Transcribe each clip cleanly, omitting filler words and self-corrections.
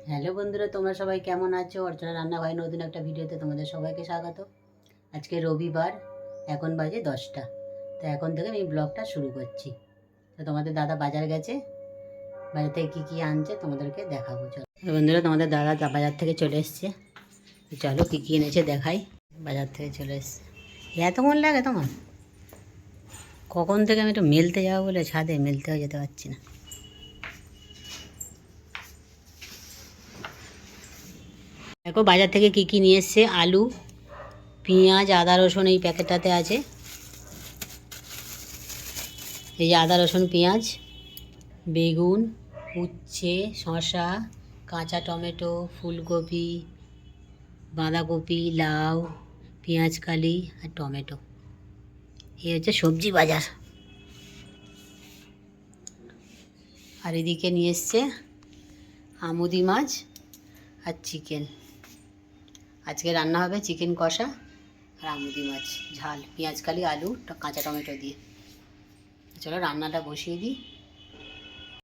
Hello বন্ধুরা, তোমরা সবাই কেমন আছো? অর্চনা রান্নাঘরে নতুন একটা ভিডিওতে তোমাদের সবাইকে স্বাগত। আজকে রবিবার, এখন বাজে 10টা। তো এখন থেকে আমি ব্লগটা শুরু করছি। তো তোমাদের দাদা বাজার গেছে, বাজার থেকে কী কী আনছে তোমাদেরকে দেখাবো। চলো বন্ধুরা, তোমাদের দাদা বাজার থেকে চলে এসছে। চলো কী কী এনেছে দেখাই। বাজার থেকে চলে এসছে। এত মন লাগে তোমার? কখন থেকে আমি একটু মেলতে যাবো বলে ছাদে মেলতেও যেতে পারছি না। দেখো বাজার থেকে কী কী নিয়ে এসছে। আলু, পেঁয়াজ, আদা রসুন এই প্যাকেটটাতে আছে। এই যে আদা রসুন পেঁয়াজ, বেগুন, উচ্ছে, শসা, কাঁচা টমেটো, ফুলকপি, বাঁধাকপি, লাউ, পেঁয়াজকালি আর টমেটো। এই হচ্ছে সবজি বাজার। আর এদিকে নিয়ে এসছে আমুদি মাছ আর চিকেন। আজকে রান্না হবে চিকেন কষা আর আমুদি মাছ ঝাল, পেঁয়াজকালি, আলু, কাঁচা টমেটো দিয়ে। চলো রান্নাটা বসিয়ে দিই।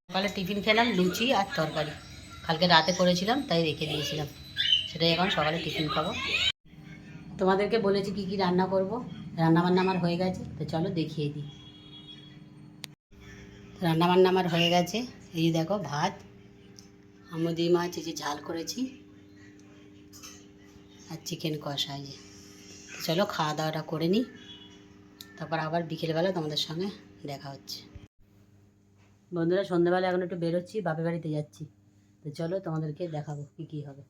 সকালে টিফিন খেলাম লুচি আর তরকারি। কালকে রাতে করেছিলাম তাই রেখে দিয়েছিলাম, সেটাই এখন সকালে টিফিন খাবো। তোমাদেরকে বলেছি কি কি রান্না করব। রান্নাবান্না আমার হয়ে গেছে, তো চলো দেখিয়ে দিই। রান্নাবান্না আমার হয়ে গেছে। এই যে দেখো ভাত, আমুদি মাছ এই যে ঝাল করেছি আর চিকেন কষা। এই যে চলো খাওয়া দাওয়াটা করে নিই, তারপর আবার বিকেলবেলা তোমাদের সঙ্গে দেখা হচ্ছে। বন্ধুরা, সন্ধ্যেবেলা এখন একটু বেরোচ্ছি, বাপের বাড়িতে যাচ্ছি। তো চলো তোমাদেরকে দেখাবো কী কী হবে।